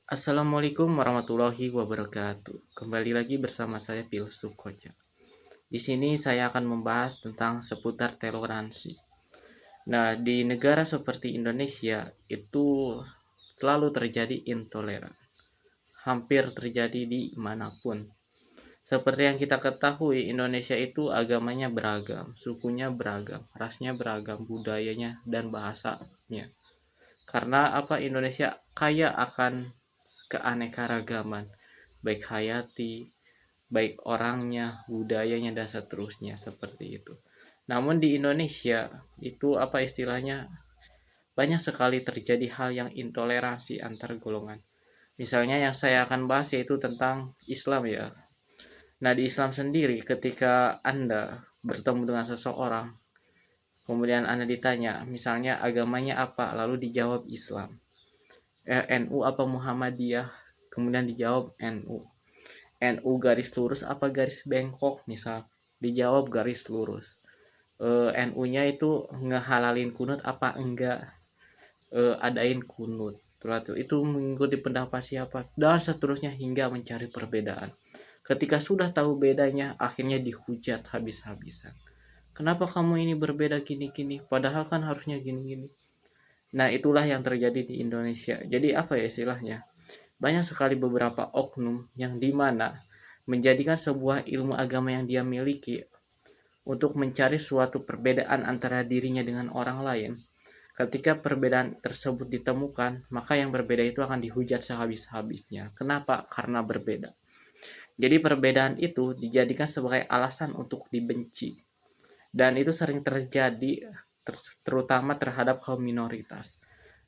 Assalamualaikum warahmatullahi wabarakatuh. Kembali lagi bersama saya Filsuf Koja. Di sini saya akan membahas tentang seputar toleransi. Nah, di negara seperti Indonesia itu selalu terjadi intoleran. Hampir terjadi di manapun. Seperti yang kita ketahui, Indonesia itu agamanya beragam, sukunya beragam, rasnya beragam, budayanya dan bahasanya. Karena apa, Indonesia kaya akan keanekaragaman, baik hayati, baik orangnya, budayanya, dan seterusnya seperti itu. Namun di Indonesia itu apa istilahnya, banyak sekali terjadi hal yang intoleransi antar golongan. Misalnya yang saya akan bahas yaitu tentang Islam ya. Nah, di Islam sendiri ketika Anda bertemu dengan seseorang, kemudian Anda ditanya misalnya agamanya apa, lalu dijawab Islam. NU apa Muhammadiyah, kemudian dijawab NU. NU garis lurus apa garis bengkok misal, dijawab garis lurus. NU-nya itu ngehalalin kunut apa enggak, adain kunut. Terus itu mengikuti pendapat siapa dan seterusnya hingga mencari perbedaan. Ketika sudah tahu bedanya, akhirnya dihujat habis-habisan. Kenapa kamu ini berbeda gini-gini? Padahal kan harusnya gini-gini. Nah, itulah yang terjadi di Indonesia. Jadi apa ya istilahnya? Banyak sekali beberapa oknum yang dimana menjadikan sebuah ilmu agama yang dia miliki untuk mencari suatu perbedaan antara dirinya dengan orang lain. Ketika perbedaan tersebut ditemukan, maka yang berbeda itu akan dihujat sehabis-habisnya. Kenapa? Karena berbeda. Jadi perbedaan itu dijadikan sebagai alasan untuk dibenci. Dan itu sering terjadi terutama terhadap kaum minoritas.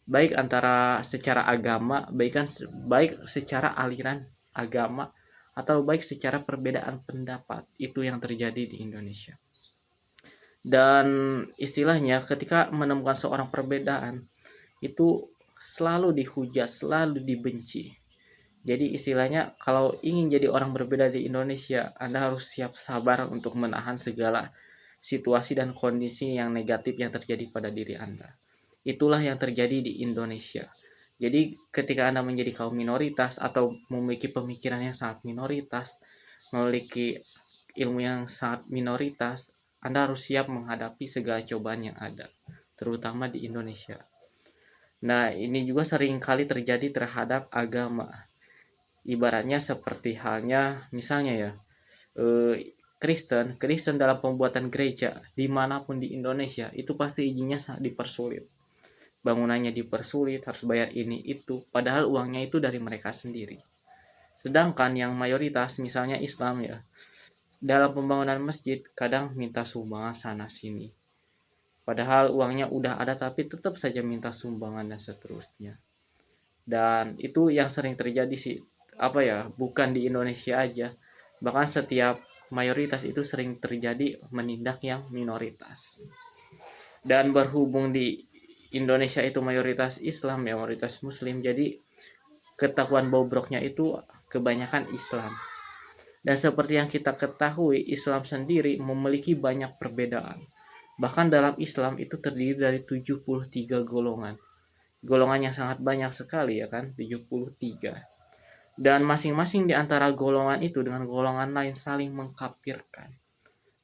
Baik antara secara agama, baik secara aliran agama, atau baik secara perbedaan pendapat. Itu yang terjadi di Indonesia. Dan istilahnya ketika menemukan seorang perbedaan, itu selalu dihujat, selalu dibenci. Jadi istilahnya kalau ingin jadi orang berbeda di Indonesia, Anda harus siap sabar untuk menahan segala situasi dan kondisi yang negatif yang terjadi pada diri Anda. Itulah yang terjadi di Indonesia. Jadi ketika Anda menjadi kaum minoritas atau memiliki pemikiran yang sangat minoritas, memiliki ilmu yang sangat minoritas, Anda harus siap menghadapi segala cobaan yang ada, terutama di Indonesia. Nah, ini juga sering kali terjadi terhadap agama. Ibaratnya seperti halnya misalnya ya, Kristen dalam pembuatan gereja dimanapun di Indonesia itu pasti izinnya sangat dipersulit. Bangunannya dipersulit, harus bayar ini itu, padahal uangnya itu dari mereka sendiri. Sedangkan yang mayoritas misalnya Islam ya, dalam pembangunan masjid kadang minta sumbangan sana sini. Padahal uangnya udah ada tapi tetap saja minta sumbangan dan seterusnya. Dan itu yang sering terjadi sih, apa ya, bukan di Indonesia aja. Bahkan setiap mayoritas itu sering terjadi menindak yang minoritas. Dan berhubung di Indonesia itu mayoritas Islam ya, mayoritas Muslim, jadi ketahuan bobroknya itu kebanyakan Islam. Dan seperti yang kita ketahui, Islam sendiri memiliki banyak perbedaan. Bahkan dalam Islam itu terdiri dari 73 golongan. Golongan yang sangat banyak sekali ya kan, 73. Dan masing-masing di antara golongan itu dengan golongan lain saling mengkafirkan.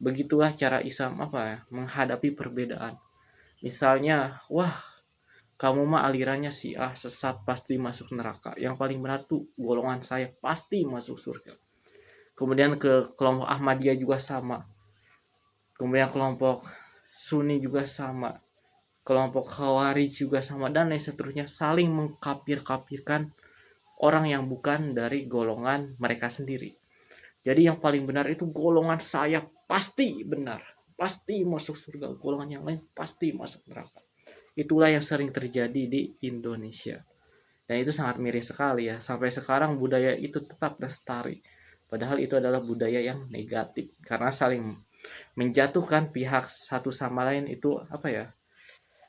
Begitulah cara Islam apa ya, menghadapi perbedaan. Misalnya, wah, kamu mah alirannya Syiah, sesat, pasti masuk neraka. Yang paling benar tuh golongan saya pasti masuk surga. Kemudian ke kelompok Ahmadiyah juga sama. Kemudian kelompok Sunni juga sama. Kelompok Khawarij juga sama dan lain seterusnya, saling mengkafir-kafirkan orang yang bukan dari golongan mereka sendiri. Jadi yang paling benar itu golongan saya pasti benar, pasti masuk surga. Golongan yang lain pasti masuk neraka. Itulah yang sering terjadi di Indonesia. Dan itu sangat miris sekali ya. Sampai sekarang budaya itu tetap lestari. Padahal itu adalah budaya yang negatif. Karena saling menjatuhkan pihak satu sama lain itu apa ya?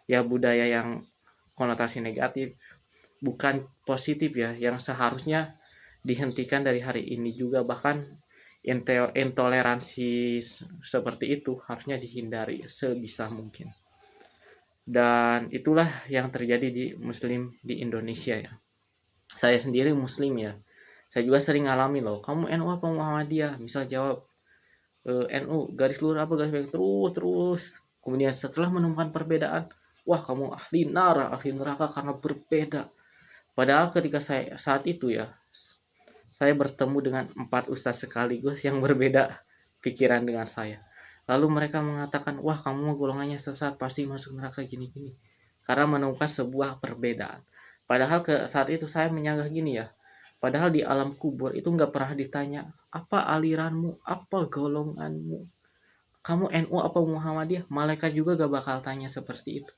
Ya budaya yang konotasi negatif. Bukan positif ya. Yang seharusnya dihentikan dari hari ini juga. Bahkan intoleransi seperti itu harusnya dihindari sebisa mungkin. Dan itulah yang terjadi di Muslim di Indonesia ya. saya sendiri muslim ya, saya juga sering ngalami loh, "Kamu NU apa Muhammadiyah?" Misal jawab, NU, garis lurus apa garis miring, terus. Kemudian setelah menemukan perbedaan, "Wah kamu ahli nara, ahli neraka karena berbeda." Padahal ketika saya saat itu ya, saya bertemu dengan 4 ustaz sekaligus yang berbeda pikiran dengan saya. Lalu mereka mengatakan, "Wah kamu golongannya sesat, pasti masuk neraka gini-gini." Karena menemukan sebuah perbedaan. Padahal saat itu saya menyanggah gini ya, padahal di alam kubur itu nggak pernah ditanya, "Apa aliranmu? Apa golonganmu? Kamu NU apa Muhammadiyah?" Malaikat juga gak bakal tanya seperti itu.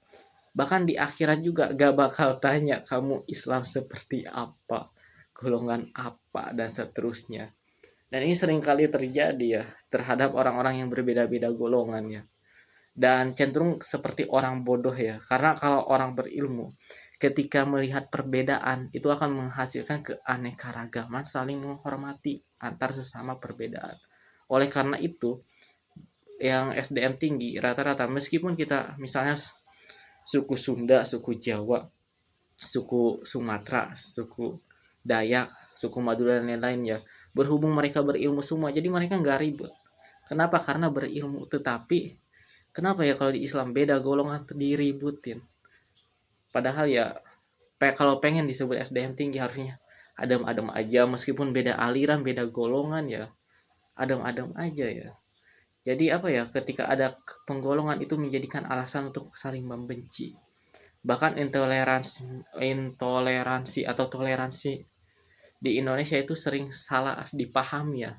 Bahkan di akhirat juga gak bakal tanya, "Kamu Islam seperti apa? Golongan apa?" Dan seterusnya. Dan ini seringkali terjadi ya terhadap orang-orang yang berbeda-beda golongan ya. Dan cenderung seperti orang bodoh ya. Karena kalau orang berilmu, ketika melihat perbedaan itu akan menghasilkan keanekaragaman, saling menghormati antar sesama perbedaan. Oleh karena itu, yang SDM tinggi rata-rata meskipun kita misalnya suku Sunda, suku Jawa, suku Sumatera, suku Dayak, suku Madura dan lain-lain ya, berhubung mereka berilmu semua, jadi mereka nggak ribut. Kenapa? Karena berilmu. Tetapi kenapa ya kalau di Islam beda golongan diributin? Padahal ya kalau pengen disebut SDM tinggi harusnya adem-adem aja, meskipun beda aliran, beda golongan ya, adem-adem aja ya. Jadi apa ya, ketika ada penggolongan itu menjadikan alasan untuk saling membenci. Bahkan intoleransi atau toleransi di Indonesia itu sering salah dipahami ya.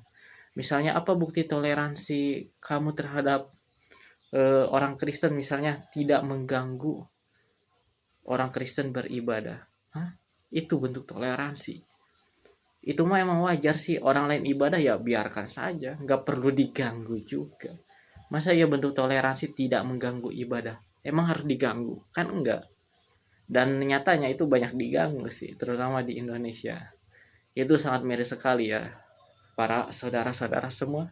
Misalnya apa bukti toleransi kamu terhadap orang Kristen, misalnya tidak mengganggu orang Kristen beribadah. Hah? Itu bentuk toleransi. Itu mah emang wajar sih, orang lain ibadah ya biarkan saja, nggak perlu diganggu juga. Masa ya bentuk toleransi tidak mengganggu ibadah? Emang harus diganggu? Kan enggak. Dan nyatanya itu banyak diganggu sih, terutama di Indonesia. Itu sangat miris sekali ya, para saudara-saudara semua.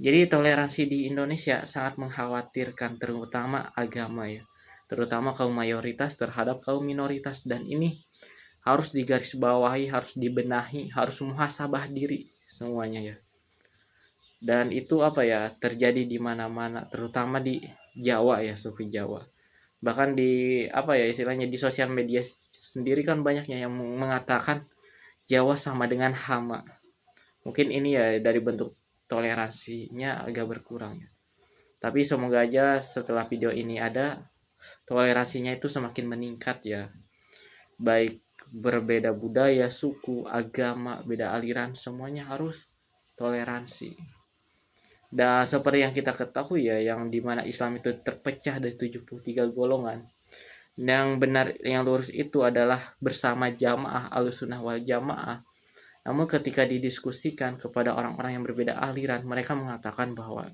Jadi toleransi di Indonesia sangat mengkhawatirkan, terutama agama ya. Terutama kaum mayoritas terhadap kaum minoritas. Dan ini harus digarisbawahi, harus dibenahi, harus muhasabah diri semuanya ya. Dan itu apa ya, terjadi di mana-mana, terutama di Jawa ya, suku Jawa. Bahkan di apa ya istilahnya, di sosial media sendiri kan banyaknya yang mengatakan Jawa sama dengan hama. Mungkin ini ya dari bentuk toleransinya agak berkurang ya. Tapi semoga aja setelah video ini ada, toleransinya itu semakin meningkat ya. Baik berbeda budaya, suku, agama, beda aliran, semuanya harus toleransi. Dan seperti yang kita ketahui ya, yang dimana Islam itu terpecah dari 73 golongan. Yang benar, yang lurus itu adalah bersama jamaah Ahlussunnah wal Jamaah. Namun ketika didiskusikan kepada orang-orang yang berbeda aliran, mereka mengatakan bahwa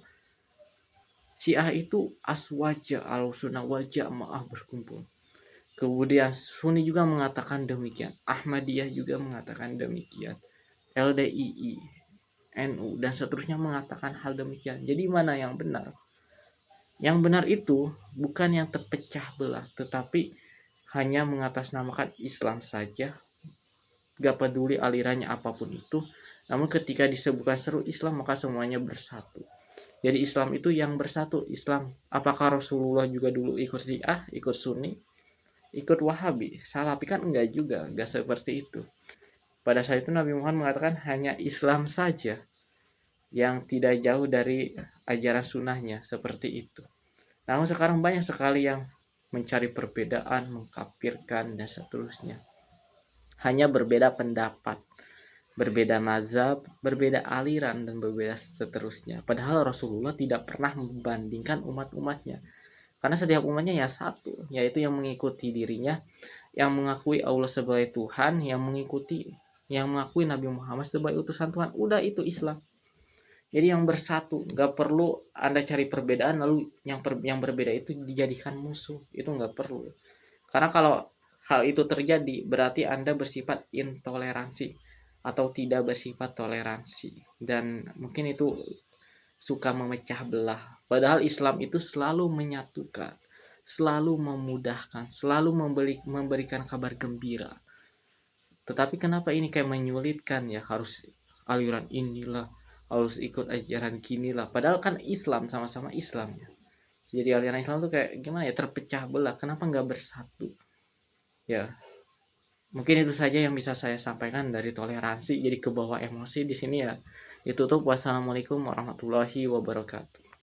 Syiah itu aswaja Ahlussunnah wal Jamaah berkumpul. Kemudian Sunni juga mengatakan demikian, Ahmadiyah juga mengatakan demikian, LDII, NU dan seterusnya mengatakan hal demikian. Jadi mana yang benar? Yang benar itu bukan yang terpecah belah, tetapi hanya mengatasnamakan Islam saja, gak peduli alirannya apapun itu. Namun ketika disebutkan seru Islam, maka semuanya bersatu. Jadi Islam itu yang bersatu. Islam, apakah Rasulullah juga dulu ikut Syiah, ikut Sunni, ikut Wahabi, Salafi? Kan enggak juga, enggak seperti itu. Pada saat itu Nabi Muhammad mengatakan hanya Islam saja yang tidak jauh dari ajaran sunnahnya, seperti itu. Namun sekarang banyak sekali yang mencari perbedaan, mengkafirkan dan seterusnya. Hanya berbeda pendapat, berbeda mazhab, berbeda aliran dan berbeda seterusnya. Padahal Rasulullah tidak pernah membandingkan umat-umatnya. Karena setiap umatnya ya satu, yaitu yang mengikuti dirinya, yang mengakui Allah sebagai Tuhan, yang mengakui Nabi Muhammad sebagai utusan Tuhan. Udah, itu Islam. Jadi yang bersatu, nggak perlu Anda cari perbedaan lalu yang berbeda itu dijadikan musuh, itu nggak perlu. Karena kalau hal itu terjadi berarti Anda bersifat intoleransi atau tidak bersifat toleransi, dan mungkin itu suka memecah belah. Padahal Islam itu selalu menyatukan, selalu memudahkan, selalu memberikan kabar gembira. Tetapi kenapa ini kayak menyulitkan ya, harus aliran inilah, harus ikut ajaran ginilah. Padahal kan Islam, sama-sama Islam ya. Jadi aliran Islam tuh kayak gimana ya, terpecah belah. Kenapa nggak bersatu? Ya, mungkin itu saja yang bisa saya sampaikan dari toleransi. Jadi ke bawah emosi di sini ya. Ditutup. Wassalamualaikum warahmatullahi wabarakatuh.